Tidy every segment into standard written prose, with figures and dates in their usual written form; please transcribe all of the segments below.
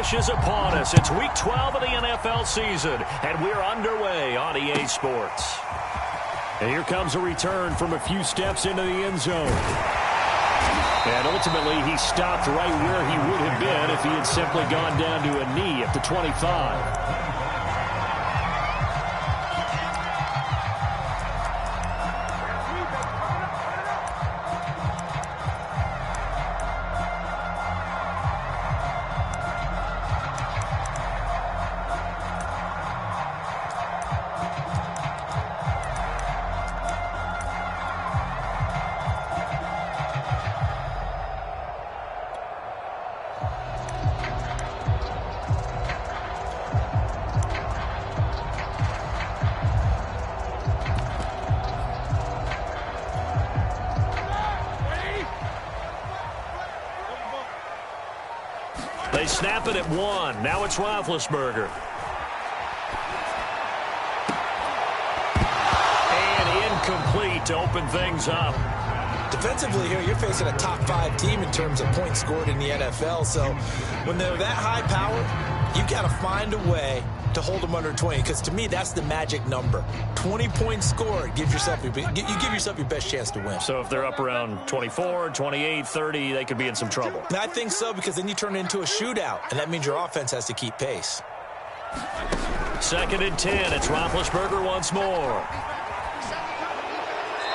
rush is upon us. It's Week 12 of the NFL season, and we're underway on EA Sports. And here comes a return from a few steps into the end zone. And ultimately, he stopped right where he would have been if he had simply gone down to a knee at the 25. They snap it at 1. Now it's Roethlisberger. And incomplete to open things up. Defensively here, you're facing a top 5 team in terms of points scored in the NFL. So when they're that high powered, you've got to find a way to hold them under 20. Because to me, that's the magic number. 20 points scored. You give yourself your best chance to win. So if they're up around 24, 28, 30, they could be in some trouble. I think so, because then you turn it into a shootout, and that means your offense has to keep pace. 2nd and 10. It's Roethlisberger once more.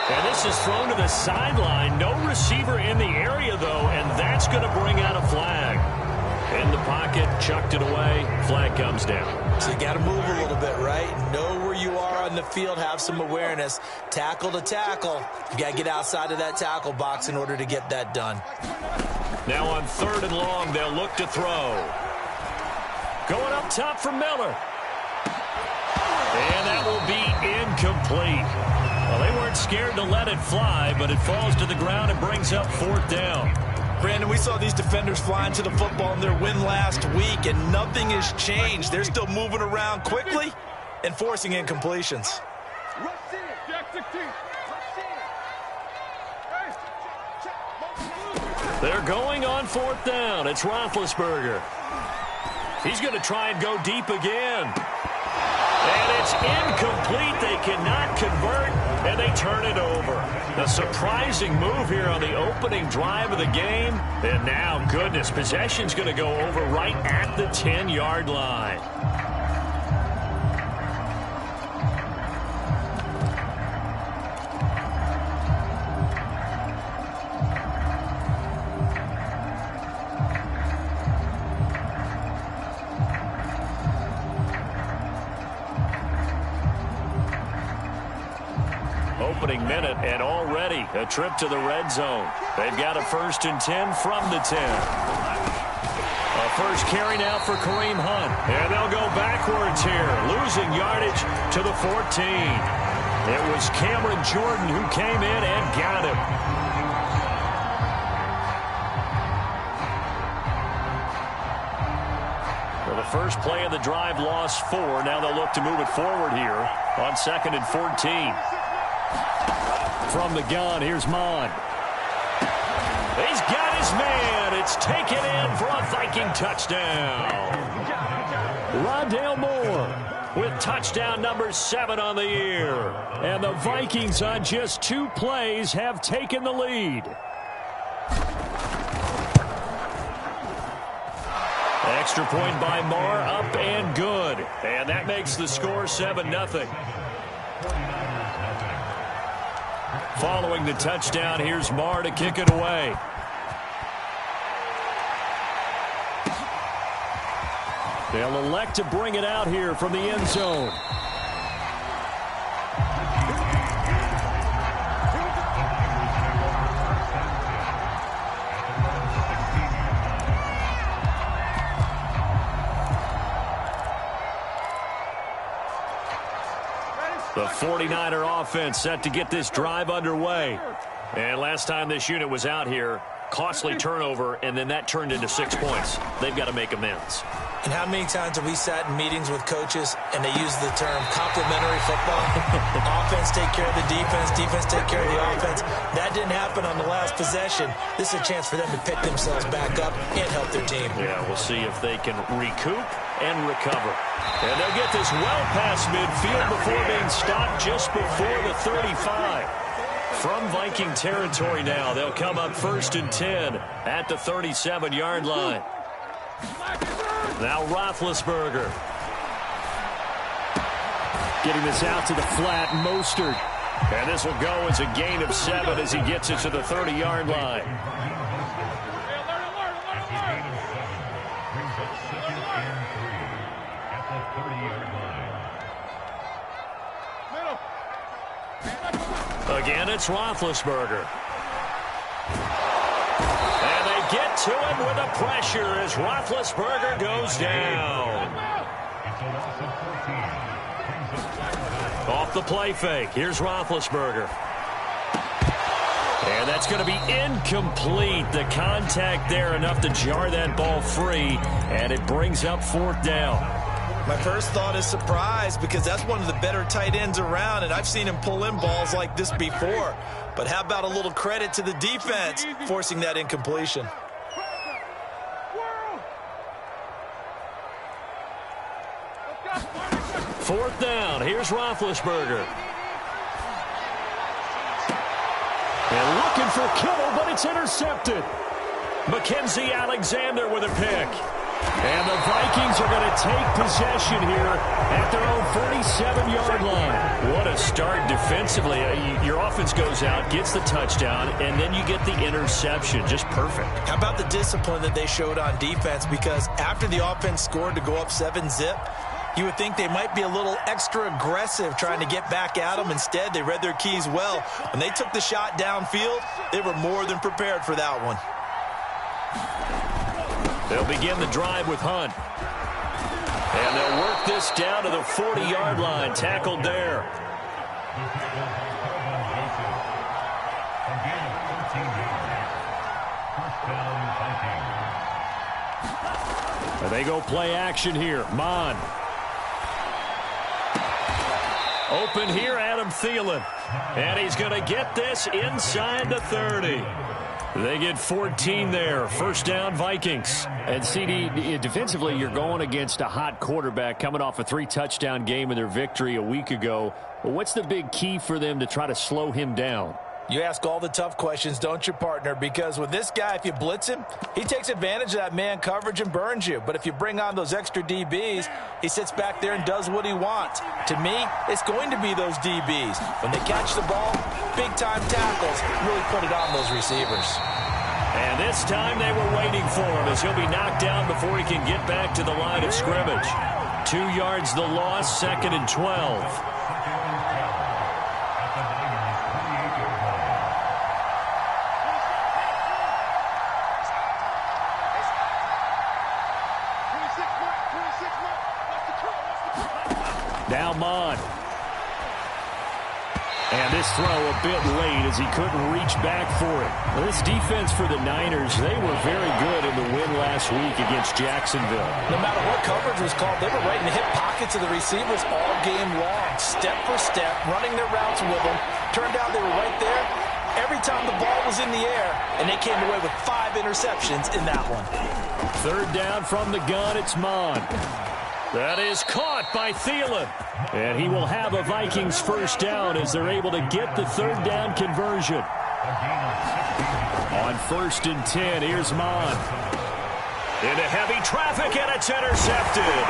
And this is thrown to the sideline. No receiver in the area, though, and that's going to bring out a flag. In the pocket, chucked it away. Flag comes down. So you got to move a little bit, right? Know where you are on the field. Have some awareness. Tackle to tackle. You got to get outside of that tackle box in order to get that done. Now on 3rd and long, they'll look to throw. Going up top for Miller. And that will be incomplete. Well, they weren't scared to let it fly, but it falls to the ground and brings up 4th down. Brandon, we saw these defenders flying to the football in their win last week, and nothing has changed. They're still moving around quickly and forcing incompletions. They're going on 4th down. It's Roethlisberger. He's going to try and go deep again. And it's incomplete. They cannot convert, and they turn it over. A surprising move here on the opening drive of the game. And now, goodness, possession's going to go over right at the 10-yard line. Opening minute, and already a trip to the red zone. They've got a 1st and 10 from the 10. A first carry now for Kareem Hunt. And they'll go backwards here, losing yardage to the 14. It was Cameron Jordan who came in and got him. Well, the first play of the drive lost 4. Now they'll look to move it forward here on 2nd and 14. From the gun, here's Mon. He's got his man. It's taken in for a Viking touchdown. Rondale Moore with touchdown number 7 on the year. And the Vikings on just 2 plays have taken the lead. Extra point by Moore, up and good. And that makes the score 7-0. Following the touchdown, here's Marr to kick it away. They'll elect to bring it out here from the end zone. The 49er offense set to get this drive underway. And last time this unit was out here, costly turnover, and then that turned into 6 points. They've got to make amends. And how many times have we sat in meetings with coaches and they use the term complementary football? Offense take care of the defense, defense take care of the offense. That didn't happen on the last possession. This is a chance for them to pick themselves back up and help their team. Yeah, we'll see if they can recoup and recover. And they'll get this well past midfield before being stopped just before the 35. From Viking territory now, they'll come up 1st and 10 at the 37-yard line. Now Roethlisberger. Getting this out to the flat, Mostert. And this will go as a gain of 7 as he gets it to the 30-yard line. Again, it's Roethlisberger. And they get to him with the pressure as Roethlisberger goes down. Off the play fake. Here's Roethlisberger. And that's going to be incomplete. The contact there enough to jar that ball free. And it brings up 4th down. My first thought is surprise because that's one of the better tight ends around, and I've seen him pull in balls like this before. But how about a little credit to the defense forcing that incompletion? Fourth down. Here's Roethlisberger. And looking for Kittle, but it's intercepted. Mackenzie Alexander with a pick. And the Vikings are going to take possession here at their own 47-yard line. What a start defensively. Your offense goes out, gets the touchdown, and then you get the interception. Just perfect. How about the discipline that they showed on defense? Because after the offense scored to go up 7-zip, you would think they might be a little extra aggressive trying to get back at them. Instead, they read their keys well. When they took the shot downfield, they were more than prepared for that one. They'll begin the drive with Hunt. And they'll work this down to the 40-yard line. Tackled there. And they go play action here. Mon. Open here, Adam Thielen. And he's going to get this inside the 30. They get 14 there. First down, Vikings. And CD, defensively, you're going against a hot quarterback coming off a 3-touchdown game in their victory a week ago. Well, what's the big key for them to try to slow him down? You ask all the tough questions, don't you, partner? Because with this guy, if you blitz him, he takes advantage of that man coverage and burns you. But if you bring on those extra DBs, he sits back there and does what he wants. To me, it's going to be those DBs. When they catch the ball, big-time tackles really put it on those receivers. And this time they were waiting for him as he'll be knocked down before he can get back to the line of scrimmage. 2 yards the loss, 2nd and 12. Now Mon. And this throw a bit late as he couldn't reach back for it. Well, this defense for the Niners, they were very good in the win last week against Jacksonville. No matter what coverage was called, they were right in the hip pockets of the receivers all game long. Step for step, running their routes with them. Turned out they were right there every time the ball was in the air, and they came away with 5 interceptions in that one. Third down from the gun, it's Mon. That is caught by Thielen. And he will have a Vikings first down as they're able to get the third down conversion. On 1st and 10, here's Mon. Into heavy traffic, and it's intercepted.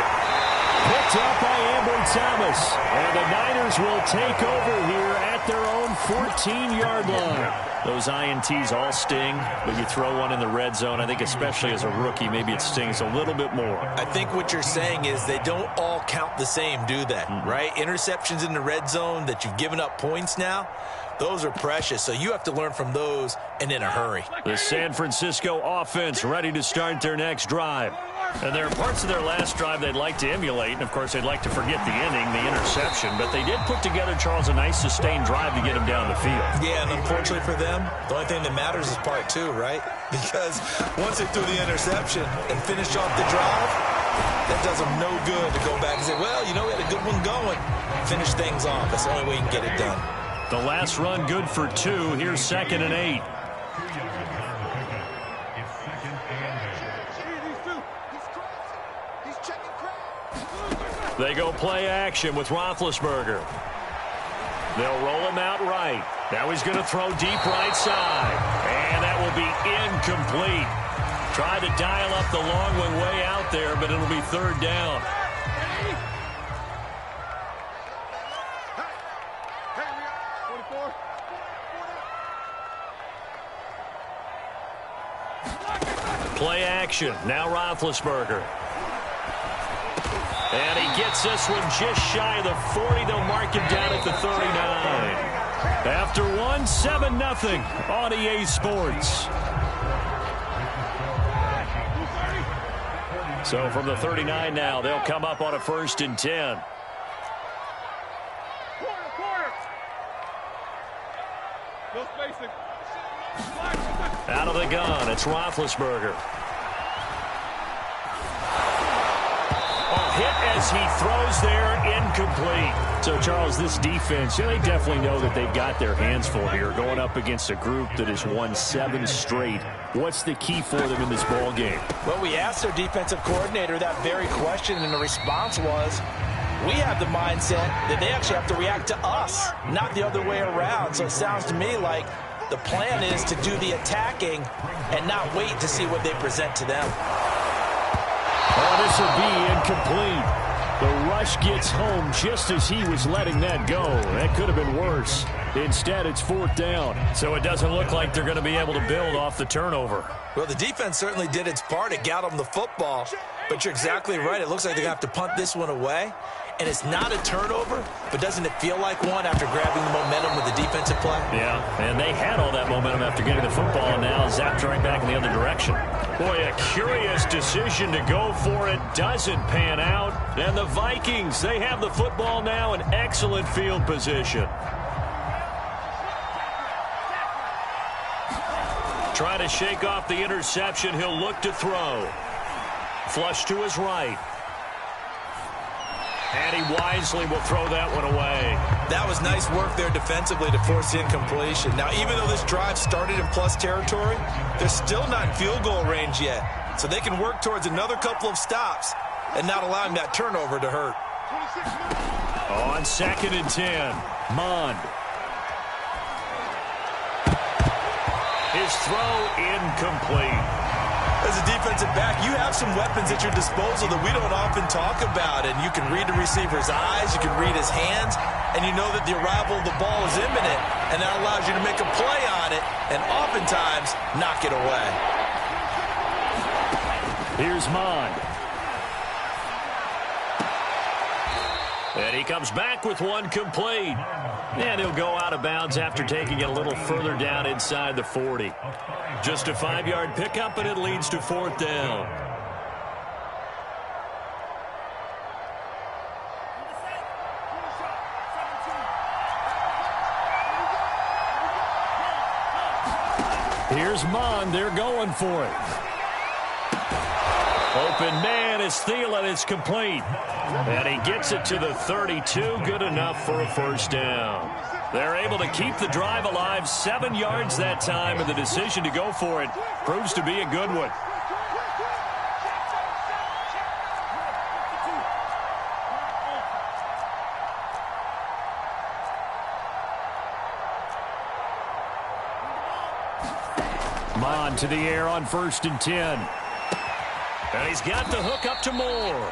Picked up by Ambry Thomas. And the Niners will take over here at their own 14-yard line. Those INTs all sting, but you throw one in the red zone. I think especially as a rookie, maybe it stings a little bit more. I think what you're saying is they don't all count the same, do they? Right? Interceptions in the red zone that you've given up points now, those are precious. So you have to learn from those and in a hurry. The San Francisco offense ready to start their next drive. And there are parts of their last drive they'd like to emulate. And, of course, they'd like to forget the inning, the interception. But they did put together, Charles, a nice sustained drive to get them down the field. Yeah, and unfortunately for them, the only thing that matters is part 2, right? Because once they threw the interception and finished off the drive, That does them no good to go back and say, well, you know, we had a good one going. Finish things off. That's the only way you can get it done. The last run good for 2. Here's 2nd and 8. They go play action with Roethlisberger. They'll roll him out right. Now he's going to throw deep right side. And that will be incomplete. Tried to dial up the long one way out there, but it'll be 3rd down. Play action. Now Roethlisberger. And he gets this one just shy of the 40. They'll mark him down at the 39. After 1, 7-0 on EA Sports. So from the 39 now, they'll come up on a 1st and 10. Out of the gun, it's Roethlisberger. Hit as he throws there, incomplete. So, Charles, this defense, they definitely know that they've got their hands full here, going up against a group that has won 7 straight. What's the key for them in this ball game? Well, we asked their defensive coordinator that very question, and the response was, we have the mindset that they actually have to react to us, not the other way around. So it sounds to me like the plan is to do the attacking and not wait to see what they present to them. Oh, this will be incomplete. The rush gets home just as he was letting that go. That could have been worse. Instead, it's 4th down. So it doesn't look like they're going to be able to build off the turnover. Well, the defense certainly did its part. It got them the football. But you're exactly right. It looks like they're going to have to punt this one away. And it's not a turnover, but doesn't it feel like one after grabbing the momentum with the defensive play? Yeah, and they had all that momentum after getting the football, and now zapped right back in the other direction. Boy, a curious decision to go for it. Doesn't pan out. And the Vikings, they have the football now in excellent field position. Try to shake off the interception. He'll look to throw. Flush to his right. And he wisely will throw that one away. That was nice work there defensively to force the incompletion. Now, even though this drive started in plus territory, they're still not in field goal range yet. So they can work towards another couple of stops and not allowing that turnover to hurt. On 2nd and 10, Mond. His throw incomplete. As a defensive back, you have some weapons at your disposal that we don't often talk about. And you can read the receiver's eyes, you can read his hands, and you know that the arrival of the ball is imminent. And that allows you to make a play on it and oftentimes knock it away. Here's Mond. And he comes back with one complete. And he'll go out of bounds after taking it a little further down inside the 40. Just a 5-yard pickup, and it leads to 4th down. Here's Mond. They're going for it. Open man is Thielen. It's complete. And he gets it to the 32. Good enough for a 1st down. They're able to keep the drive alive. 7 yards that time, and the decision to go for it proves to be a good one. Mond to the air on 1st and 10. And he's got the hook up to Moore.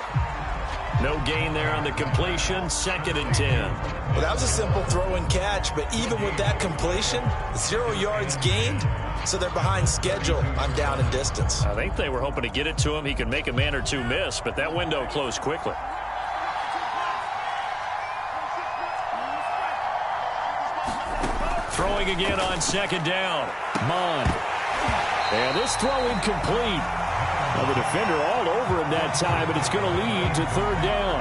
No gain there on the completion. 2nd and 10. Well, that was a simple throw and catch, but even with that completion, 0 yards gained, so they're behind schedule on down and distance. I think they were hoping to get it to him. He could make a man or two miss, but that window closed quickly. Throwing again on 2nd down. Mond. And this throw incomplete. Well, the defender all over him that time, but it's going to lead to 3rd down.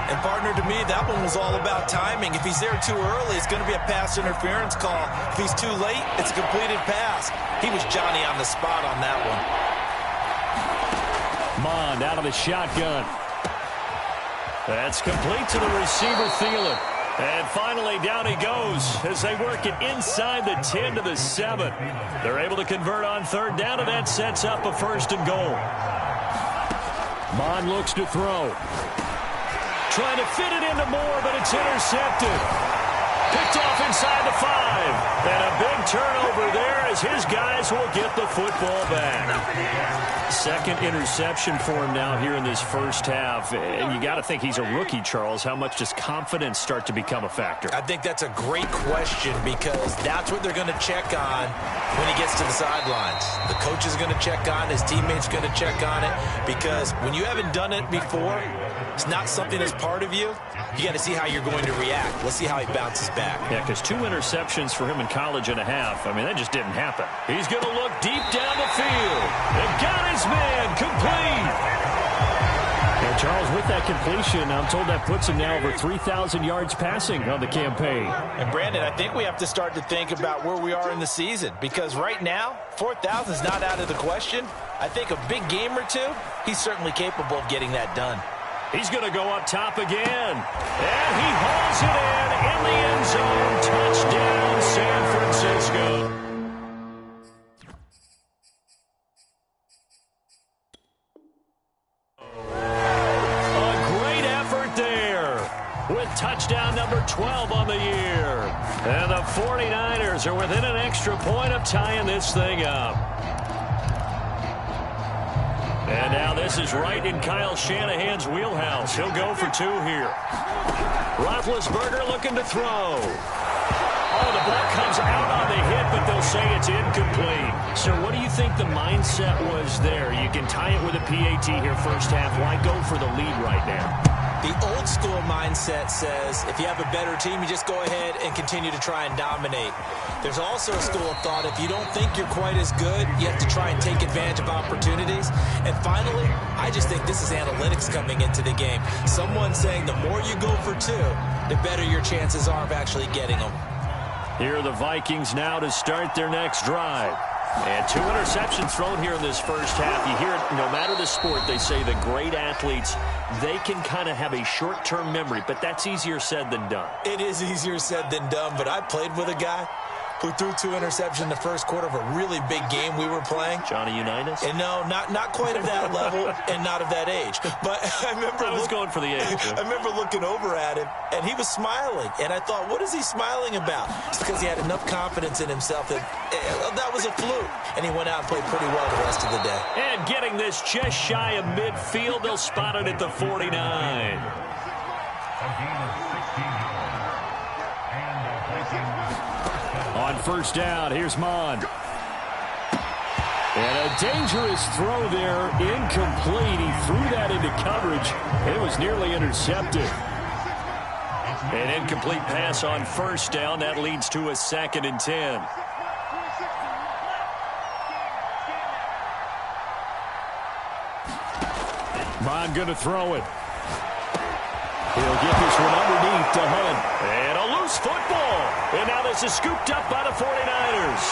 And, partner, to me, that one was all about timing. If he's there too early, it's going to be a pass interference call. If he's too late, it's a completed pass. He was Johnny on the spot on that one. Mond out of the shotgun. That's complete to the receiver, Thielen. And finally, down he goes as they work it inside the 10 to the 7. They're able to convert on third down, and that sets up a 1st and goal. Mond looks to throw. Trying to fit it into Moore, but it's intercepted. Picked off inside the 5. And a big turnover there as his guys will get the football back. 2nd interception for him now here in this first half. And you got to think he's a rookie, Charles. How much does confidence start to become a factor? I think that's a great question because that's what they're going to check on when he gets to the sidelines. The coach is going to check on, his teammates going to check on it, because when you haven't done it before, it's not something that's part of you. You got to see how you're going to react. Let's see how he bounces back. Yeah, because 2 interceptions for him in college and a half. I mean, that just didn't happen. He's going to look deep down the field. And got his man complete. Yeah, Charles, with that completion, I'm told that puts him now over 3,000 yards passing on the campaign. And, Brandon, I think we have to start to think about where we are in the season, because right now, 4,000 is not out of the question. I think a big game or two, he's certainly capable of getting that done. He's going to go up top again. And he hauls it in the end zone. Touchdown, San Francisco. A great effort there with touchdown number 12 on the year. And the 49ers are within an extra point of tying this thing up. And now this is right in Kyle Shanahan's wheelhouse. He'll go for 2 here. Roethlisberger looking to throw. Oh, the ball comes out on the hit, but they'll say it's incomplete. So what do you think the mindset was there? You can tie it with a PAT here first half. Why go for the lead right now? The old school mindset says if you have a better team, you just go ahead and continue to try and dominate. There's also a school of thought, if you don't think you're quite as good, you have to try and take advantage of opportunities. And finally, I just think this is analytics coming into the game. Someone saying the more you go for 2, the better your chances are of actually getting them. Here are the Vikings now to start their next drive. And 2 interceptions thrown here in this first half. You hear it, no matter the sport, they say the great athletes, they can kind of have a short-term memory, but that's easier said than done. It is easier said than done, but I played with a guy who threw 2 interceptions in the first quarter of a really big game we were playing. Johnny Unitas? And no, not quite of that level and not of that age. But I remember... I was going for the age. I remember looking over at him, and he was smiling. And I thought, what is he smiling about? It's because he had enough confidence in himself that that was a fluke. And he went out and played pretty well the rest of the day. And getting this just shy of midfield, they'll spot it at the 49. On first down, here's Mond. And a dangerous throw there, incomplete. He threw that into coverage. It was nearly intercepted. An incomplete pass on first down. That leads to a 2nd and 10. Mond going to throw it. He'll get this one underneath to Hunt. And a loose football. And now this is scooped up by the 49ers.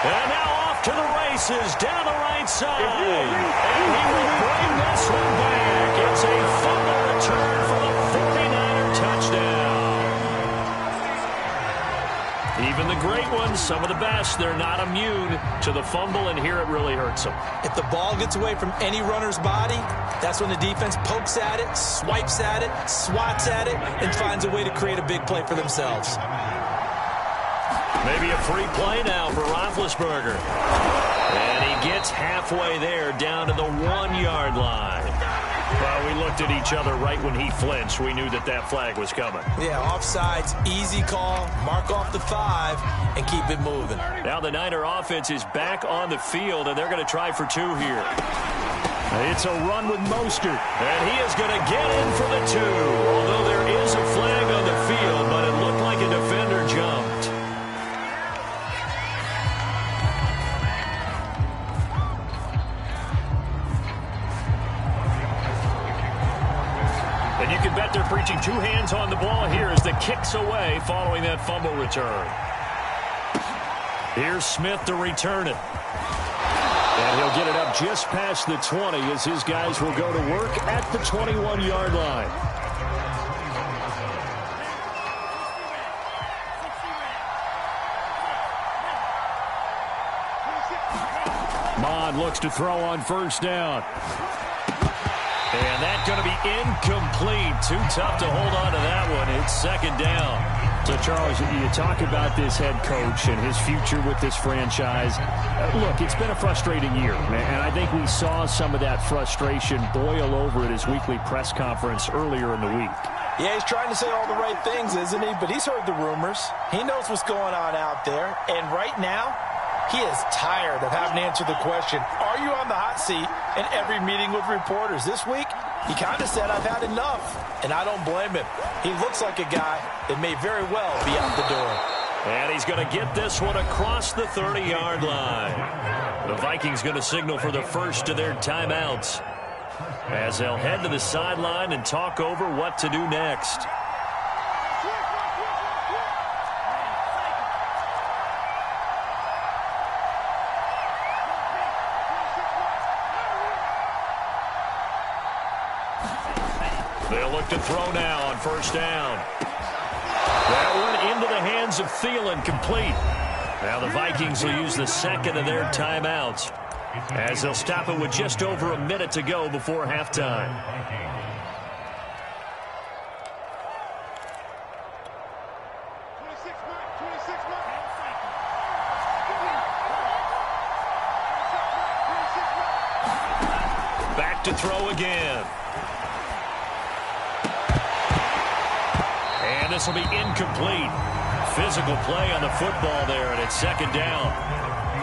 And now off to the races down the right side. And he will bring this one back. It's a fumble return for the 49er touchdown. Even the great ones, some of the best, they're not immune to the fumble, and here it really hurts them. If the ball gets away from any runner's body, that's when the defense pokes at it, swipes at it, swats at it, and finds a way to create a big play for themselves. Maybe a free play now for Roethlisberger. And he gets halfway there down to the 1-yard line. Well, we looked at each other right when he flinched. We knew that that flag was coming. Yeah, offsides, easy call, mark off the 5, and keep it moving. Now the Niner offense is back on the field, and they're going to try for 2 here. It's a run with Mostert, and he is going to get in for the 2. Although there is a flag on the field, but it looked like a defender jumped. And you can bet they're preaching 2 hands on the ball here as the kick's away following that fumble return. Here's Smith to return it. And he'll get it up just past the 20 as his guys will go to work at the 21-yard line. Mon looks to throw on first down. And that's going to be incomplete. Too tough to hold on to that one. It's second down. So, Charles, you talk about this head coach and his future with this franchise. Look, it's been a frustrating year, and I think we saw some of that frustration boil over at his weekly press conference earlier in the week. Yeah, he's trying to say all the right things, isn't he? But he's heard the rumors. He knows what's going on out there. And right now, he is tired of having to answer the question, are you on the hot seat in every meeting with reporters? This week, he kind of said, I've had enough, and I don't blame him. He looks like a guy that may very well be out the door. And he's going to get this one across the 30-yard line. The Vikings going to signal for the first of their timeouts as they'll head to the sideline and talk over what to do next. They'll look to throw now on first down. That one into the hands of Thielen, complete. Now the Vikings will use the second of their timeouts as they'll stop it with just over a minute to go before halftime. Back to throw again. And this will be incomplete. Physical play on the football there, and it's second down.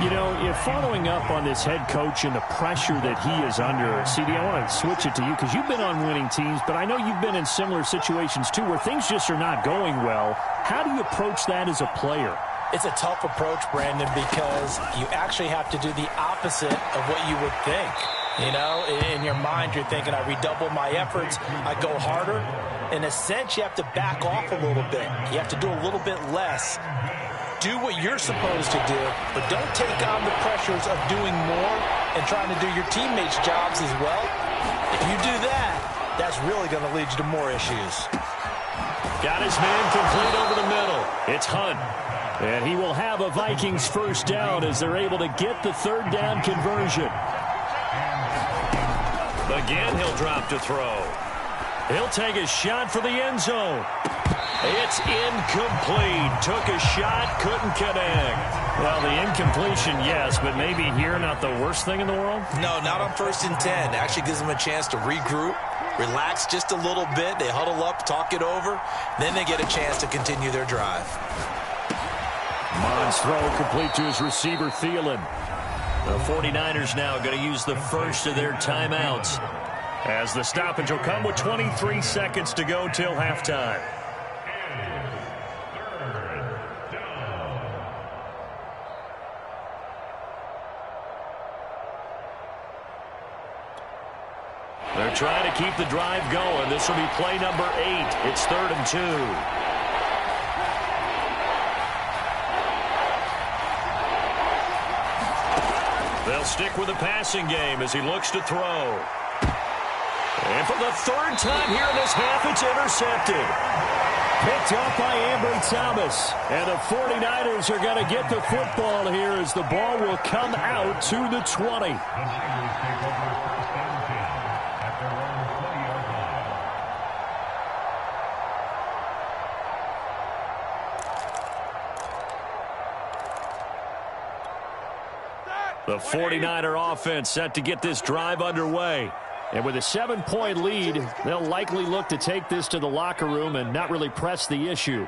You know, if following up on this head coach and the pressure that he is under, CD, I want to switch it to you because you've been on winning teams, but I know you've been in similar situations too where things just are not going well. How do you approach that as a player? It's a tough approach, Brandon, because you actually have to do the opposite of what you would think. You know, in your mind, you're thinking, I redouble my efforts, I go harder. In a sense, you have to back off a little bit. You have to do a little bit less. Do what you're supposed to do, but don't take on the pressures of doing more and trying to do your teammates' jobs as well. If you do that, that's really going to lead you to more issues. Got his man complete over the middle. It's Hunt. And he will have a Vikings first down as they're able to get the third down conversion. Again, he'll drop to throw. He'll take a shot for the end zone. It's incomplete. Took a shot, couldn't connect. Well, the incompletion, yes, but maybe here not the worst thing in the world? No, not on 1st and 10. Actually gives them a chance to regroup, relax just a little bit. They huddle up, talk it over. Then they get a chance to continue their drive. Mon's throw complete to his receiver, Thielen. The 49ers now going to use the first of their timeouts as the stoppage will come with 23 seconds to go till halftime. They're trying to keep the drive going. This will be play number 8. It's 3rd and 2. They'll stick with the passing game as he looks to throw. And for the 3rd time here in this half, it's intercepted. Picked up by Ambry Thomas. And the 49ers are going to get the football here as the ball will come out to the 20. The 49er offense set to get this drive underway. And with a 7-point lead, they'll likely look to take this to the locker room and not really press the issue.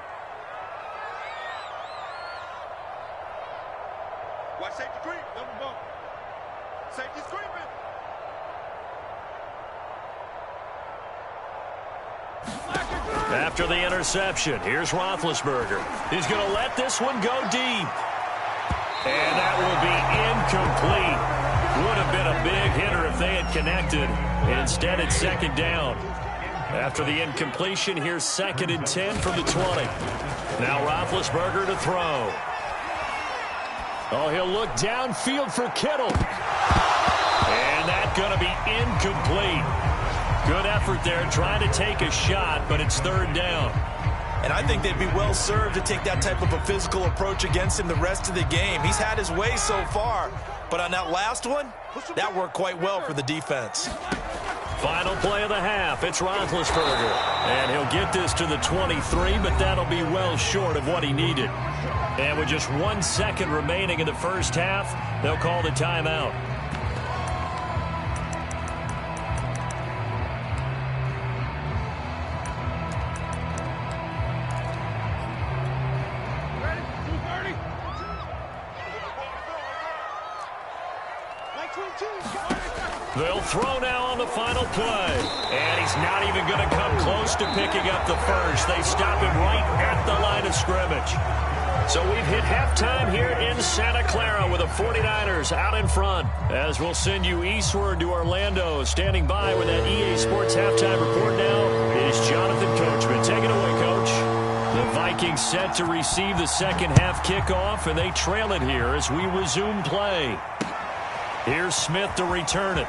Watch safety creep, number one. Safety's creeping. After the interception, here's Roethlisberger. He's going to let this one go deep. And that will be incomplete. Would have been a big hitter if they had connected. Instead, it's second down. After the incompletion, here's 2nd and 10 from the 20. Now Roethlisberger to throw. Oh, he'll look downfield for Kittle. going to be incomplete. Good effort there trying to take a shot, but it's third down. And I think they'd be well served to take that type of a physical approach against him the rest of the game. He's had his way so far, but on that last one, that worked quite well for the defense. Final play of the half. It's Roethlisberger. And he'll get this to the 23, but that'll be well short of what he needed. And with just 1 second remaining in the first half, they'll call the timeout. They'll throw now on the final play. And he's not even going to come close to picking up the first. They stop him right at the line of scrimmage. So we've hit halftime here in Santa Clara with the 49ers out in front. As we'll send you eastward to Orlando. Standing by with that EA Sports halftime report now is Jonathan Coachman. Take it away, Coach. The Vikings set to receive the second half kickoff, and they trail it here as we resume play. Here's Smith to return it.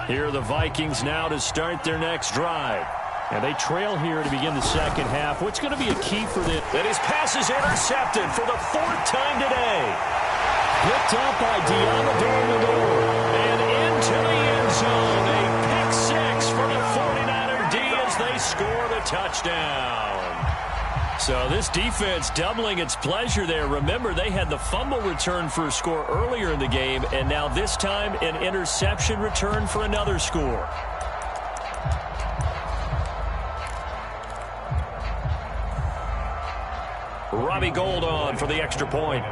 Here are the Vikings now to start their next drive. And they trail here to begin the second half. What's going to be a key for them? And his pass is intercepted for the 4th time today. Picked up by pdawg771107's. And into the end zone. A pick 6 for the 49er D as they score the touchdown. So this defense doubling its pleasure there. Remember, they had the fumble return for a score earlier in the game. And now this time an interception return for another score. Robbie Gould on for the extra point.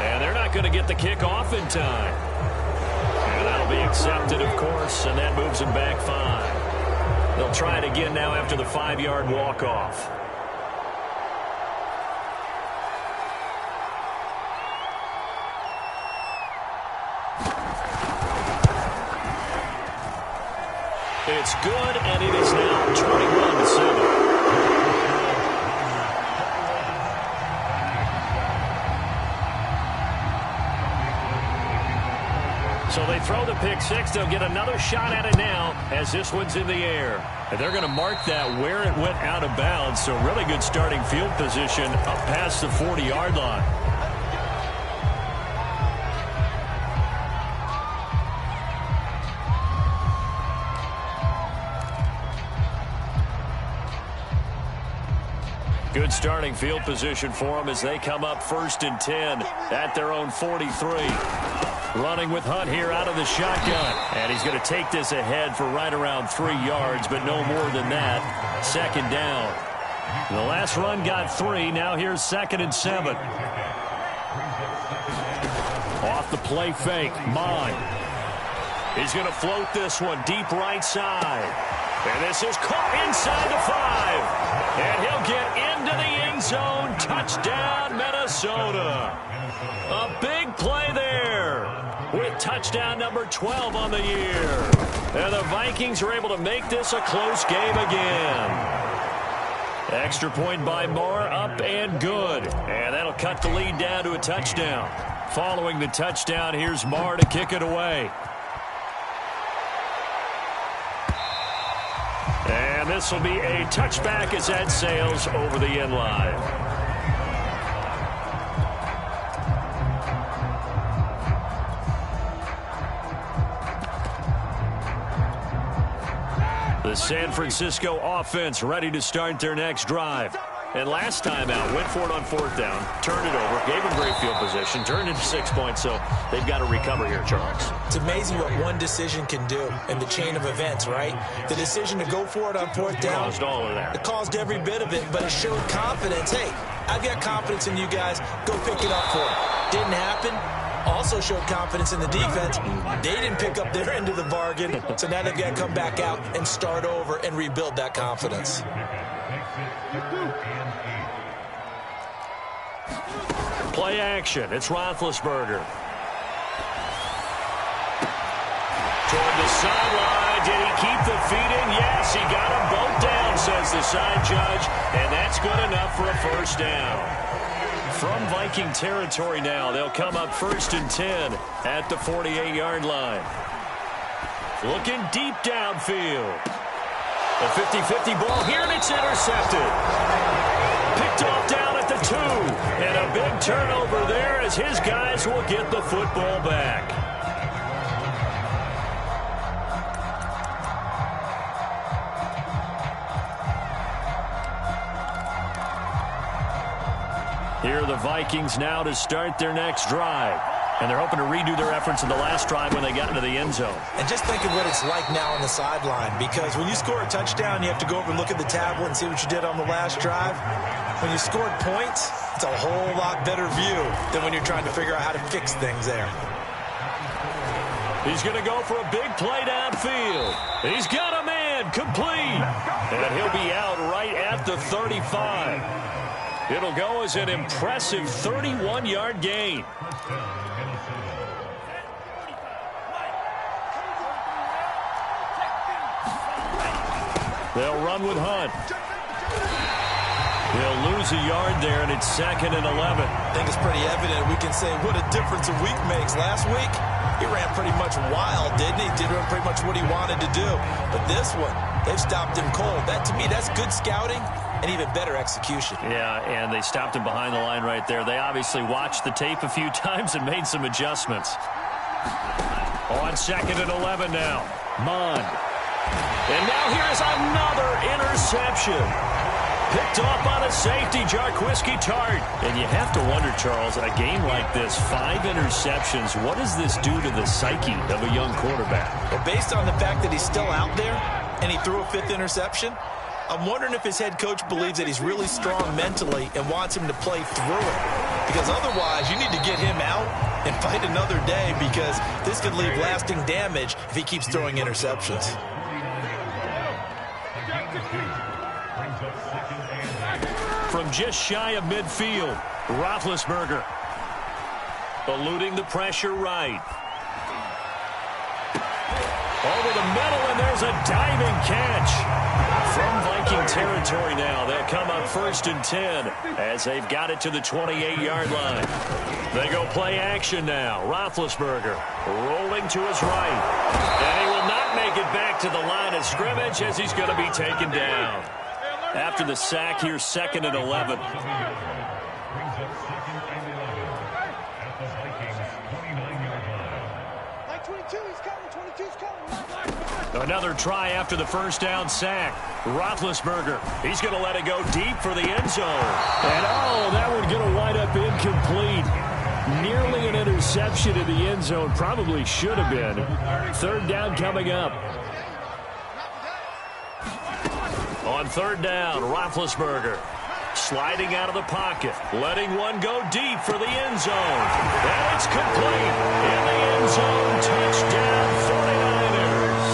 And they're not going to get the kick off in time. And that'll be accepted, of course, and that moves them back 5. They'll try it again now after the 5-yard walk-off. It's good, and it is now 21-7. So they throw the pick 6. They'll get another shot at it now as this one's in the air. And they're going to mark that where it went out of bounds. So really good starting field position up past the 40-yard line. Good starting field position for them as they come up 1st and 10 at their own 43. Running with Hunt here out of the shotgun. And he's going to take this ahead for right around 3 yards, but no more than that. 2nd down. The last run got 3. Now here's 2nd and 7. Off the play fake. Mon. He's going to float this one deep right side. And this is caught inside the 5. And he'll get into the end zone. Touchdown, Minnesota. A big play there. With touchdown number 12 on the year. And the Vikings are able to make this a close game again. Extra point by Moore, up and good. And that'll cut the lead down to a touchdown. Following the touchdown, here's Moore to kick it away. And this will be a touchback as that sails over the end line. The San Francisco offense ready to start their next drive. And last time out, went for it on 4th down, turned it over, gave them great field position, turned into 6 points, so they've got to recover here, Charles. It's amazing what one decision can do in the chain of events, right? The decision to go for it on 4th down. Caused all of that. It caused every bit of it, but it showed confidence. Hey, I've got confidence in you guys. Go pick it up for it. Didn't happen. Also showed confidence in the defense. They didn't pick up their end of the bargain, so now they've got to come back out and start over and rebuild that confidence. Play action. It's Roethlisberger. Toward the sideline. Did he keep the feet in? Yes, he got them both down, says the side judge, and that's good enough for a first down. From Viking territory now, they'll come up 1st and 10 at the 48-yard line. Looking deep downfield. A 50-50 ball here, and it's intercepted. Picked off down at the 2. And a big turnover there as his guys will get the football back. Here are the Vikings now to start their next drive. And they're hoping to redo their efforts in the last drive when they got into the end zone. And just think of what it's like now on the sideline, because when you score a touchdown, you have to go over and look at the tablet and see what you did on the last drive. When you scored points, it's a whole lot better view than when you're trying to figure out how to fix things there. He's going to go for a big play downfield. He's got a man complete. And he'll be out right at the 35. It'll go as an impressive 31-yard gain. They'll run with Hunt. They'll lose a yard there, and it's 2nd and 11. I think it's pretty evident. We can say what a difference a week makes. Last week, he ran pretty much wild, didn't he? Did pretty much what he wanted to do. But this one, they've stopped him cold. That, to me, that's good scouting and even better execution. Yeah, and they stopped him behind the line right there. They obviously watched the tape a few times and made some adjustments. On 2nd and 11 now. Mond. And now here's another interception. Picked off on a safety, Jarquiski Tart. And you have to wonder, Charles, a game like this, 5 interceptions, what does this do to the psyche of a young quarterback? Well, based on the fact that he's still out there and he threw a 5th interception, I'm wondering if his head coach believes that he's really strong mentally and wants him to play through it. Because otherwise, you need to get him out and fight another day, because this could leave lasting damage if he keeps throwing interceptions. From just shy of midfield, Roethlisberger eluding the pressure right. Over the middle, and there's a diving catch. From Viking territory now, they'll come up 1st and 10 as they've got it to the 28-yard line. They go play action now. Roethlisberger rolling to his right. And he will not make it back to the line of scrimmage as he's going to be taken down. After the sack, here's 2nd and 11. Another try after the first down sack. Roethlisberger, he's going to let it go deep for the end zone. And, oh, that one going to wind up incomplete. Nearly an interception in the end zone. Probably should have been. 3rd down coming up. On 3rd down, Roethlisberger sliding out of the pocket, letting one go deep for the end zone. And it's complete in the end zone. Touchdown, 49ers.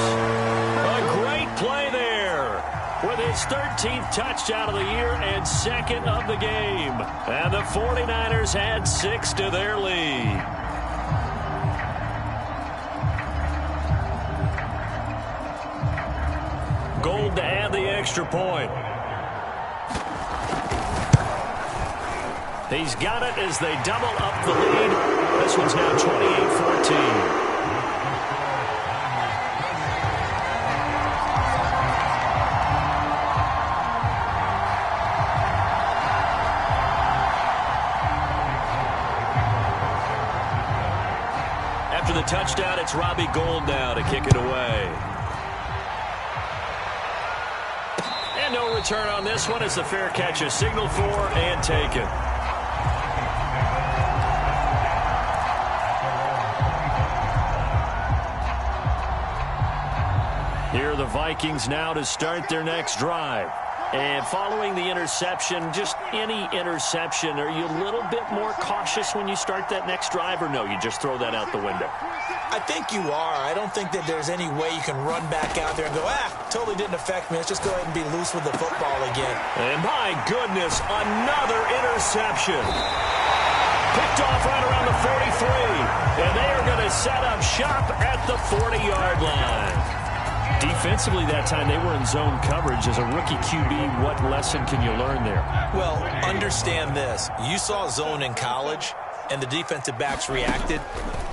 A great play there with his 13th touchdown of the year and 2nd of the game. And the 49ers add 6 to their lead. Gold to add the extra point. He's got it as they double up the lead. This one's now 28-14. After the touchdown, it's Robbie Gould now to kick it away. And no return on this one. It's a fair catch, a signal for and taken. Here are the Vikings now to start their next drive. And following the interception, just any interception, are you a little bit more cautious when you start that next drive, or no, you just throw that out the window? I think you are. I don't think that there's any way you can run back out there and go, totally didn't affect me. Let's just go ahead and be loose with the football again. And my goodness, another interception. Picked off right around the 43. And they are going to set up shop at the 40-yard line. Defensively that time, they were in zone coverage. As a rookie QB, what lesson can you learn there? Well, understand this. You saw zone in college, and the defensive backs reacted,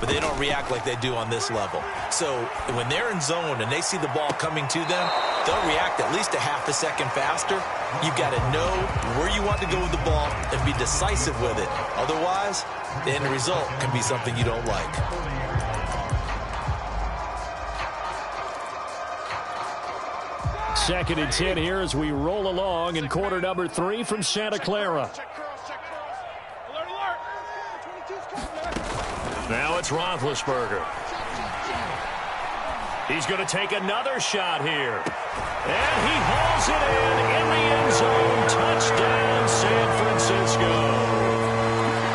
but they don't react like they do on this level. So when they're in zone and they see the ball coming to them, they'll react at least a half a second faster. You've got to know where you want to go with the ball and be decisive with it. Otherwise, the end result can be something you don't like. Second and 10 here as we roll along in quarter number 3 from Santa Clara. Now it's Roethlisberger. He's going to take another shot here. And he hauls it in the end zone. Touchdown, San Francisco.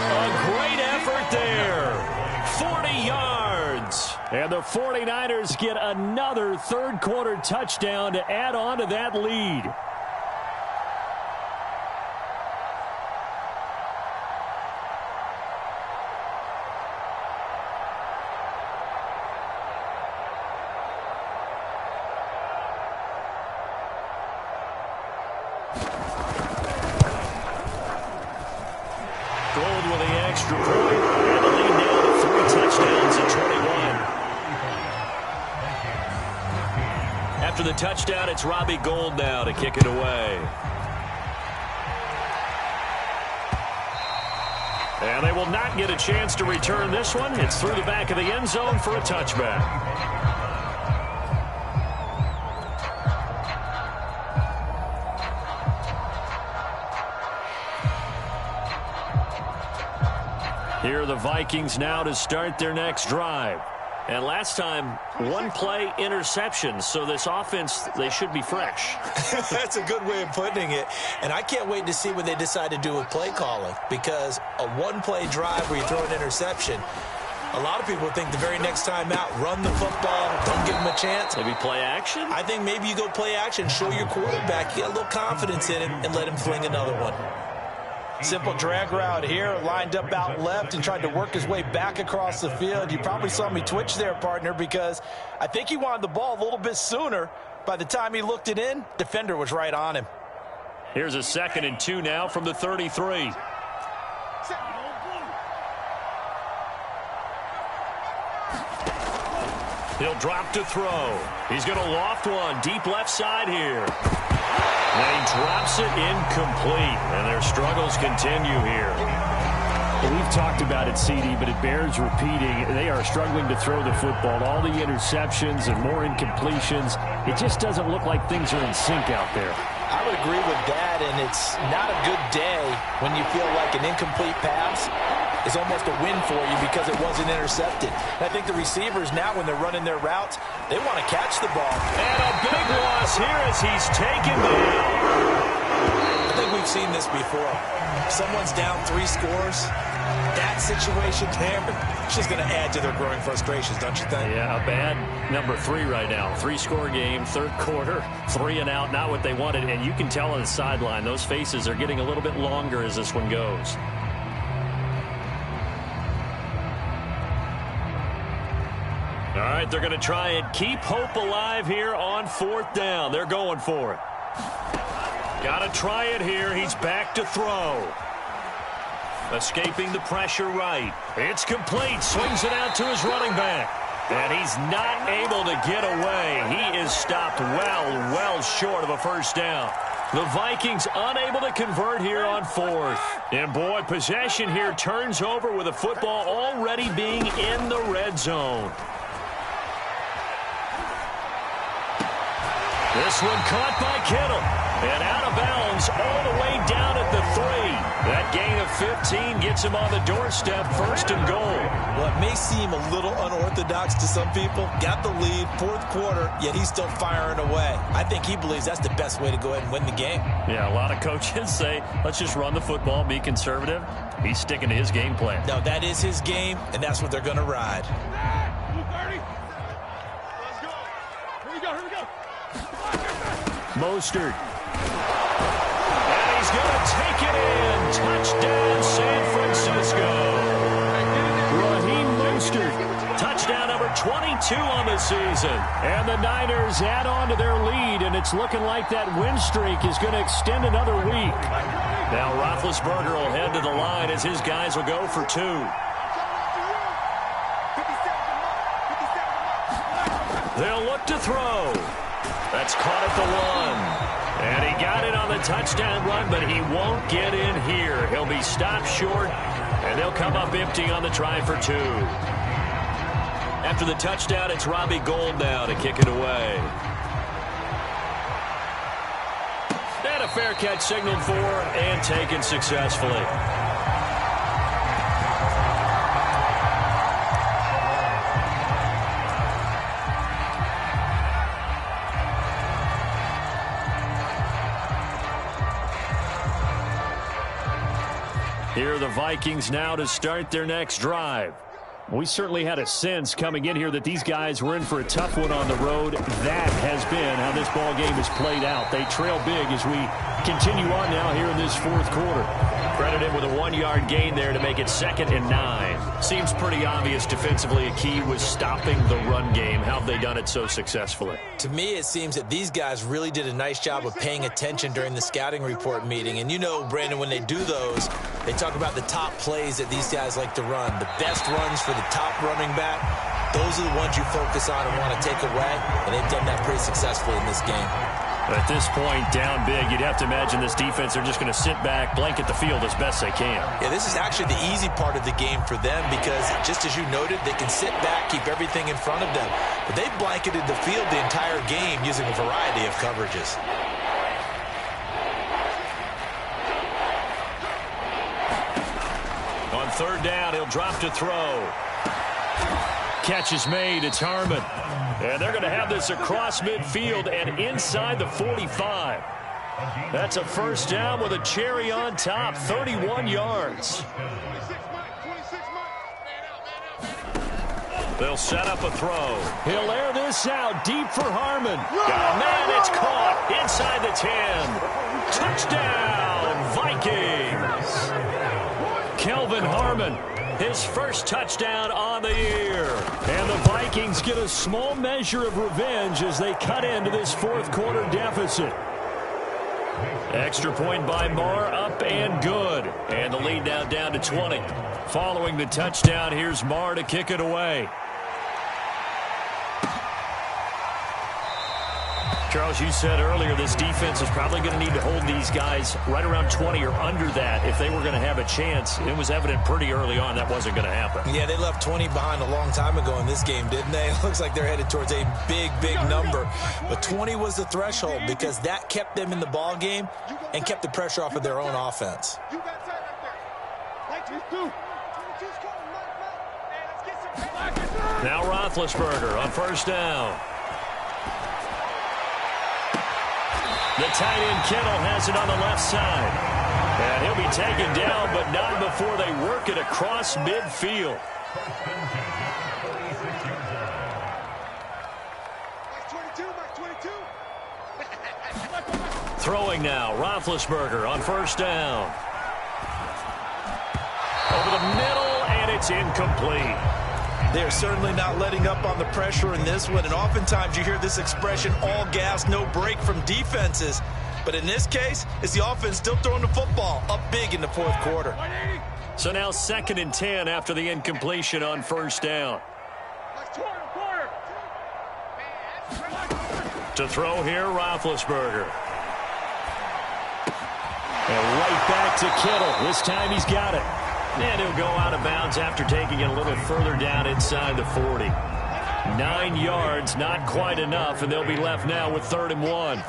A great effort there. 40 yards. And the 49ers get another third-quarter touchdown to add on to that lead. Gold with the extra point, and the lead now to 3 touchdowns at 21. After the touchdown, it's Robbie Gould now to kick it away. And they will not get a chance to return this one. It's through the back of the end zone for a touchback. Here are the Vikings now to start their next drive. And last time, one-play interception. So this offense, they should be fresh. That's a good way of putting it. And I can't wait to see what they decide to do with play calling. Because a one-play drive where you throw an interception, a lot of people think the very next time out, run the football, don't give them a chance. Maybe play action? I think maybe you go play action, show your quarterback, you got a little confidence in him, and let him fling another one. Simple drag route here, lined up out left and tried to work his way back across the field. You probably saw me twitch there, partner, because I think he wanted the ball a little bit sooner. By the time he looked it in, defender was right on him. Here's a 2nd and 2 now from the 33. He'll drop to throw. He's going to loft one deep left side here. And he drops it incomplete, and their struggles continue here. We've talked about it, CD, but it bears repeating. They are struggling to throw the football. All the interceptions and more incompletions. It just doesn't look like things are in sync out there. I would agree with that, and it's not a good day when you feel like an incomplete pass is almost a win for you because it wasn't intercepted. And I think the receivers now, when they're running their routes, they want to catch the ball. And a big loss here as he's taken down. I think we've seen this before. Someone's down 3 scores. That situation there, it's just going to add to their growing frustrations, don't you think? Yeah, a bad number 3 right now. 3-score game, third quarter, 3 and out, not what they wanted. And you can tell on the sideline, those faces are getting a little bit longer as this one goes. All right, they're going to try and keep hope alive here on 4th down. They're going for it. Got to try it here. He's back to throw. Escaping the pressure right. It's complete. Swings it out to his running back. And he's not able to get away. He is stopped well short of a first down. The Vikings unable to convert here on 4th. And boy, possession here turns over with the football already being in the red zone. This one caught by Kittle. And out of bounds all the way down at the 3. That gain of 15 gets him on the doorstep, 1st and goal. Well, it may seem a little unorthodox to some people. Got the lead, 4th quarter, yet he's still firing away. I think he believes that's the best way to go ahead and win the game. Yeah, a lot of coaches say, let's just run the football, be conservative. He's sticking to his game plan. No, that is his game, and that's what they're going to ride. Let's go. Here we go, here we go. Mostert. And he's going to take it in. Touchdown, San Francisco. Raheem Mostert. Touchdown number 22 on the season. And the Niners add on to their lead, and it's looking like that win streak is going to extend another week. Now Roethlisberger will head to the line as his guys will go for 2. They'll look to throw. That's caught at the 1. And he got it on the touchdown run, but he won't get in here. He'll be stopped short, and they'll come up empty on the try for 2. After the touchdown, it's Robbie Gould now to kick it away. And a fair catch signaled for and taken successfully. Here are the Vikings now to start their next drive. We certainly had a sense coming in here that these guys were in for a tough one on the road. That has been how this ball game has played out. They trail big as we continue on now here in this 4th quarter. Credited with a 1-yard gain there to make it 2nd and 9. Seems pretty obvious defensively a key was stopping the run game. How have they done it so successfully? To me, it seems that these guys really did a nice job of paying attention during the scouting report meeting. And you know, Brandon, when they do those, they talk about the top plays that these guys like to run. The best runs for the top running back, those are the ones you focus on and want to take away. And they've done that pretty successfully in this game. At this point, down big, you'd have to imagine this defense, they're just going to sit back, blanket the field as best they can. Yeah, this is actually the easy part of the game for them because, just as you noted, they can sit back, keep everything in front of them. But they've blanketed the field the entire game using a variety of coverages. On 3rd down, he'll drop to throw. Catch is made. It's Harmon. And they're going to have this across midfield and inside the 45. That's a 1st down with a cherry on top, 31 yards. They'll set up a throw. He'll air this out deep for Harmon. Oh, man, it's caught inside the 10. Touchdown, Vikings. Kelvin Harmon. His first touchdown on the year. And the Vikings get a small measure of revenge as they cut into this 4th quarter deficit. Extra point by Marr, up and good. And the lead now down to 20. Following the touchdown, here's Marr to kick it away. Charles, you said earlier this defense is probably going to need to hold these guys right around 20 or under that if they were going to have a chance. It was evident pretty early on that wasn't going to happen. Yeah, they left 20 behind a long time ago in this game, didn't they? It looks like they're headed towards a big, big number. But 20 was the threshold because that kept them in the ball game and kept the pressure off of their own offense. You got time right there. 22. 22's coming, Mike. Hey, let's get some back. Now Roethlisberger on 1st down. The tight end Kittle has it on the left side. And he'll be taken down, but not before they work it across midfield. Throwing now, Roethlisberger on 1st down. Over the middle, and it's incomplete. They're certainly not letting up on the pressure in this one, and oftentimes you hear this expression, all gas, no break from defenses. But in this case, it's the offense still throwing the football up big in the 4th quarter. So now 2nd and 10 after the incompletion on 1st down. To throw here, Roethlisberger. And right back to Kittle. This time he's got it. And he'll go out of bounds after taking it a little further down inside the 40. 9 yards, not quite enough, and they'll be left now with 3rd and 1.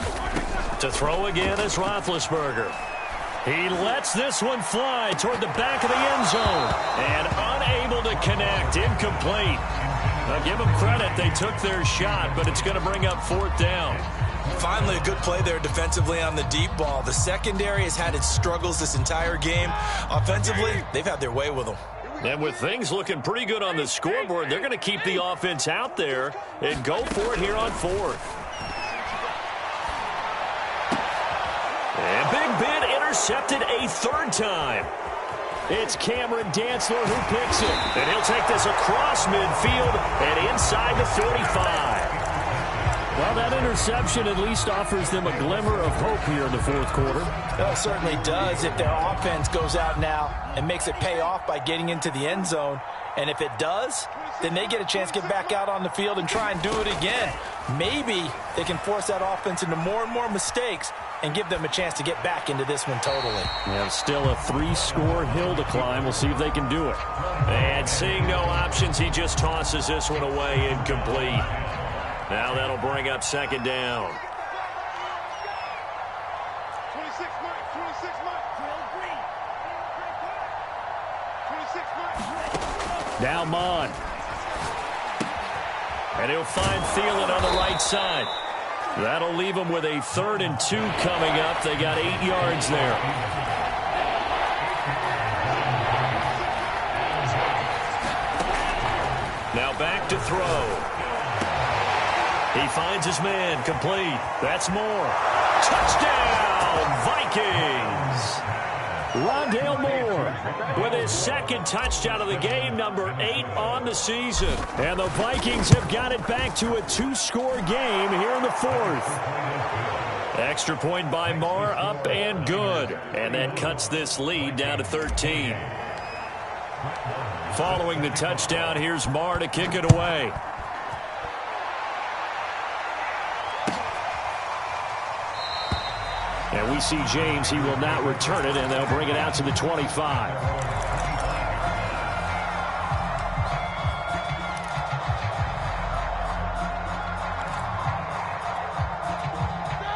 To throw again is Roethlisberger. He lets this one fly toward the back of the end zone. And unable to connect. Incomplete. Now give them credit. They took their shot, but it's going to bring up 4th down. Finally, a good play there defensively on the deep ball. The secondary has had its struggles this entire game. Offensively, they've had their way with them. And with things looking pretty good on the scoreboard, they're going to keep the offense out there and go for it here on 4th. And Big Ben intercepted a 3rd time. It's Cameron Dantzler who picks it. And he'll take this across midfield and inside the 45. Well, that interception at least offers them a glimmer of hope here in the 4th quarter. Well, it certainly does if their offense goes out now and makes it pay off by getting into the end zone. And if it does, then they get a chance to get back out on the field and try and do it again. Maybe they can force that offense into more and more mistakes and give them a chance to get back into this one totally. Yeah, still a 3-score hill to climb. We'll see if they can do it. And seeing no options, he just tosses this one away, incomplete. Now that'll bring up 2nd down. 26 Mike, 26 Mike. 26 Mike. Now Mon. And he'll find Thielen on the right side. That'll leave him with a 3rd and 2 coming up. They got 8 yards there. Now back to throw. He finds his man, complete. That's Moore. Touchdown, Vikings! Rondale Moore with his 2nd touchdown of the game, number 8 on the season. And the Vikings have got it back to a 2-score game here in the 4th. Extra point by Moore, up and good. And that cuts this lead down to 13. Following the touchdown, here's Moore to kick it away. And we see James, he will not return it, and they'll bring it out to the 25.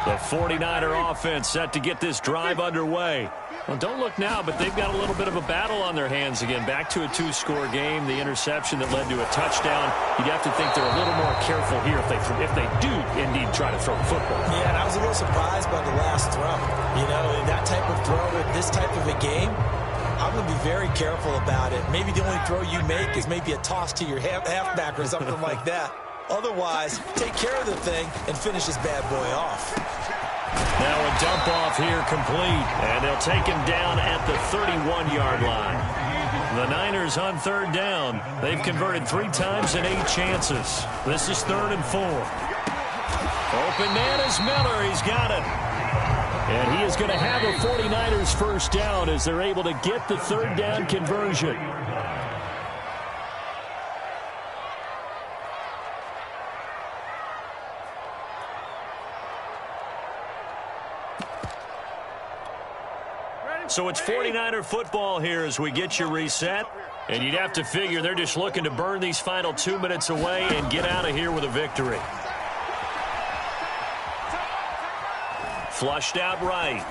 The 49er offense set to get this drive underway. Well, don't look now, but they've got a little bit of a battle on their hands again. Back to a 2-score game. The interception that led to a touchdown. You'd have to think they're a little more careful here if they do indeed try to throw the football. Yeah, and I was a little surprised by the last throw. You know, that type of throw at this type of a game, I'm going to be very careful about it. Maybe the only throw you make is maybe a toss to your halfback or something like that. Otherwise, take care of the thing and finish this bad boy off. Now a dump off here complete, and they'll take him down at the 31-yard line. The Niners on 3rd down. They've converted 3 times in 8 chances. This is 3rd and 4. Open man is Miller. He's got it. And he is going to have a 49ers 1st down as they're able to get the 3rd down conversion. So it's 49er football here as we get you reset. And you'd have to figure they're just looking to burn these final 2 minutes away and get out of here with a victory. Flushed out right.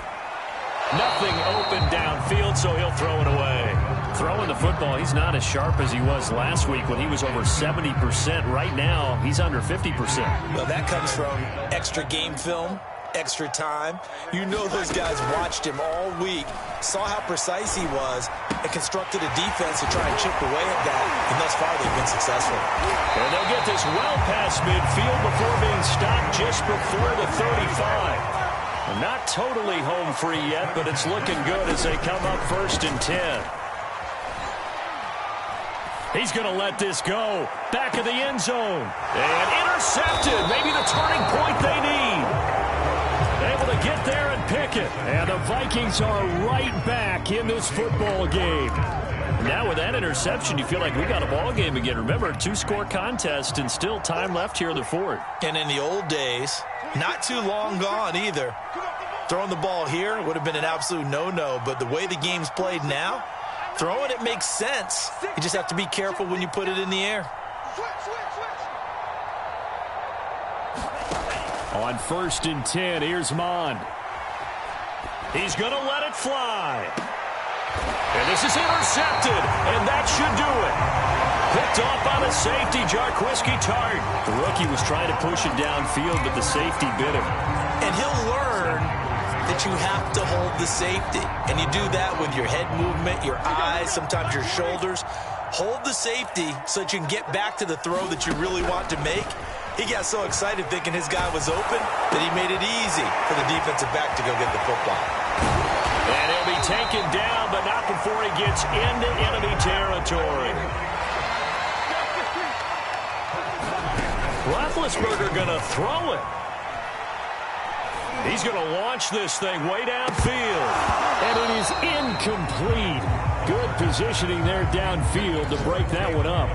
Nothing open downfield, so he'll throw it away. Throwing the football, he's not as sharp as he was last week when he was over 70%. Right now, he's under 50%. Well, that comes from extra game film, extra time. You know those guys watched him all week, saw how precise he was, and constructed a defense to try and chip away at that, and thus far they've been successful. And they'll get this well past midfield before being stopped just before the 35. Not totally home free yet, but it's looking good as they come up 1st and 10. He's going to let this go. Back of the end zone. And intercepted. Maybe the turning point they need. Able to get there and pick it. And the Vikings are right back in this football game. Now with that interception, you feel like we got a ball game again. Remember, 2-score contest and still time left here in the 4th. And in the old days, not too long gone either, throwing the ball here would have been an absolute no-no. But the way the game's played now, throwing it makes sense. You just have to be careful when you put it in the air. On 1st and 10, here's Mond. He's going to let it fly. And this is intercepted, and that should do it. Picked off by the safety, Jarquiski Tart. The rookie was trying to push it downfield, but the safety bit him. And he'll learn that you have to hold the safety. And you do that with your head movement, your eyes, sometimes your shoulders. Hold the safety so that you can get back to the throw that you really want to make. He got so excited thinking his guy was open that he made it easy for the defensive back to go get the football. And he'll be taken down, but not before he gets into enemy territory. Roethlisberger going to throw it. He's going to launch this thing way downfield. And it is incomplete. Good positioning there downfield to break that one up.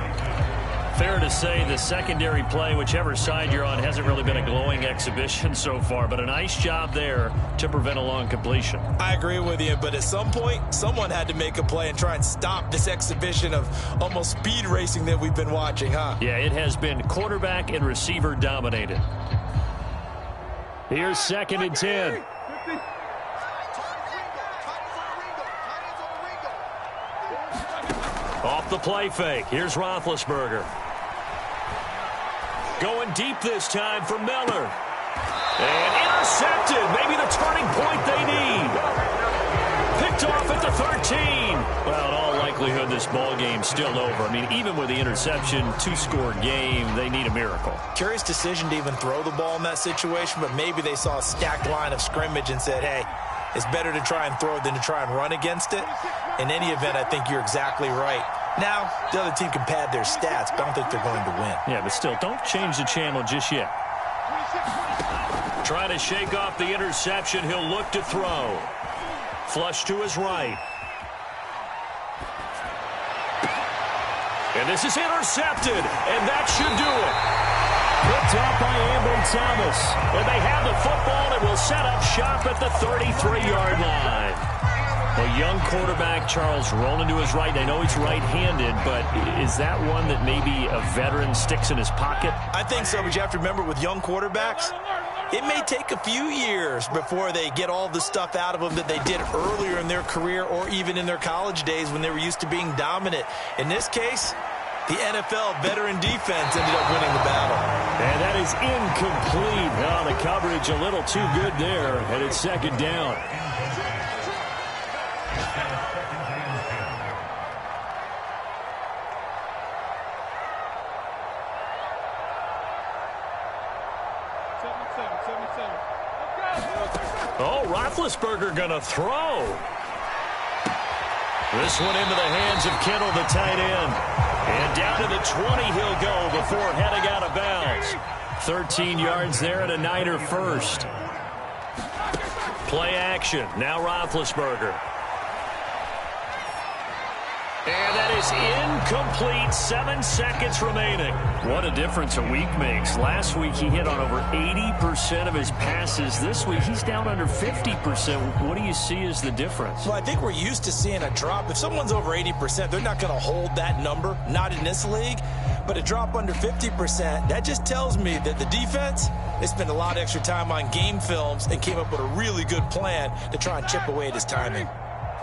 Fair to say the secondary play, whichever side you're on, hasn't really been a glowing exhibition so far, but a nice job there to prevent a long completion. I agree with you, but at some point, someone had to make a play and try and stop this exhibition of almost speed racing that we've been watching, huh? Yeah, it has been quarterback and receiver dominated. Here's 2nd and 10. Off the play fake. Here's Roethlisberger. Going deep this time for Miller. And intercepted. Maybe the turning point they need. Picked off at the 13. Well, in all likelihood, this ball game's still over. I mean, even with the interception, 2-score game, they need a miracle. Curious decision to even throw the ball in that situation, but maybe they saw a stacked line of scrimmage and said, hey, it's better to try and throw than to try and run against it. In any event, I think you're exactly right. Now, the other team can pad their stats, but I don't think they're going to win. Yeah, but still, don't change the channel just yet. Trying to shake off the interception. He'll look to throw. Flush to his right. And this is intercepted, and that should do it. Picked off by Ambry Thomas. And they have the football and will set up shop at the 33-yard line. A young quarterback, Charles, rolling to his right. I know he's right-handed, but is that one that maybe a veteran sticks in his pocket? I think so, but you have to remember with young quarterbacks, it may take a few years before they get all the stuff out of them that they did earlier in their career or even in their college days when they were used to being dominant. In this case, the NFL veteran defense ended up winning the battle. And that is incomplete. Oh, the coverage a little too good there, and it's 2nd down. Oh, Roethlisberger going to throw. This one into the hands of Kittle, the tight end. And down to the 20 he'll go before heading out of bounds. 13 yards there and a Niner first. Play action. Now Roethlisberger. And that is incomplete. 7 seconds remaining. What a difference a week makes. Last week he hit on over 80% of his passes. This week he's down under 50%. What do you see as the difference? Well, I think we're used to seeing a drop. If someone's over 80%, they're not going to hold that number. Not in this league. But a drop under 50%, that just tells me that the defense, they spent a lot of extra time on game films and came up with a really good plan to try and chip away at his timing.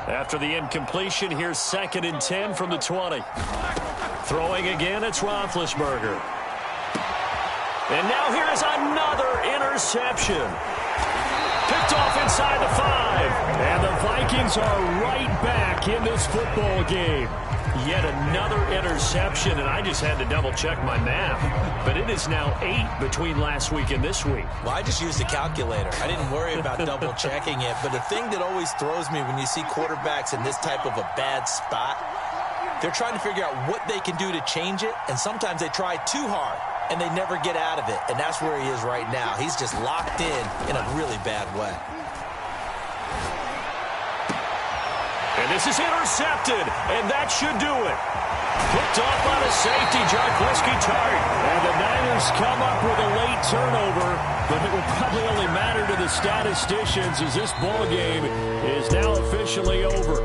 After the incompletion, here's 2nd and 10 from the 20. Throwing again, it's Roethlisberger. And now here is another interception. Picked off inside the 5. And the Vikings are right back in this football game. Yet another interception, and I just had to double-check my math. But it is now 8 between last week and this week. Well, I just used a calculator. I didn't worry about double-checking it. But the thing that always throws me when you see quarterbacks in this type of a bad spot, they're trying to figure out what they can do to change it, and sometimes they try too hard, and they never get out of it. And that's where he is right now. He's just locked in a really bad way. And this is intercepted, and that should do it. Picked off by the safety, Jarquiski Tart. And the Niners come up with a late turnover, but it will probably only matter to the statisticians as this ball game is now officially over.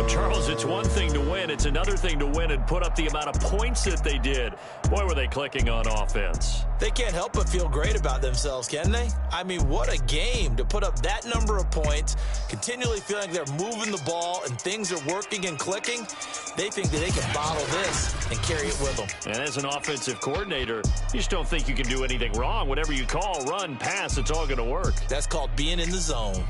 Charles, it's one thing to win. It's another thing to win and put up the amount of points that they did. Boy, were they clicking on offense. They can't help but feel great about themselves, can they? I mean, what a game to put up that number of points, continually feeling they're moving the ball and things are working and clicking. They think that they can bottle this and carry it with them. And as an offensive coordinator, you just don't think you can do anything wrong. Whatever you call, run, pass, it's all going to work. That's called being in the zone.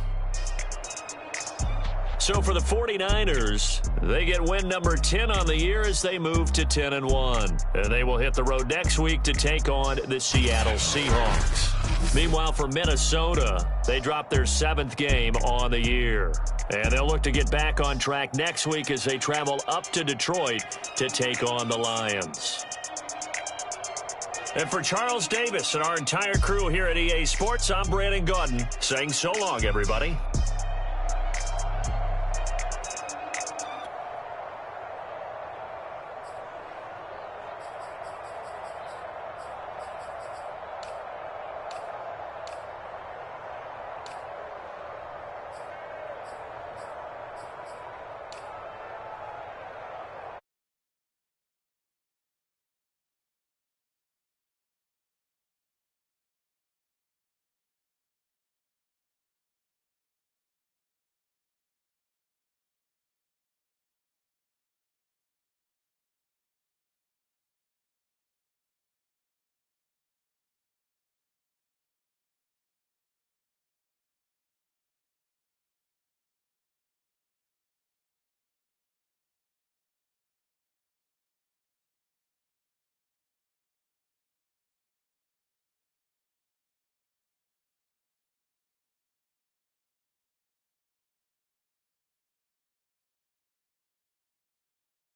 So for the 49ers, they get win number 10 on the year as they move to 10-1. And they will hit the road next week to take on the Seattle Seahawks. Meanwhile, for Minnesota, they drop their 7th game on the year. And they'll look to get back on track next week as they travel up to Detroit to take on the Lions. And for Charles Davis and our entire crew here at EA Sports, I'm Brandon Gaudin saying so long, everybody.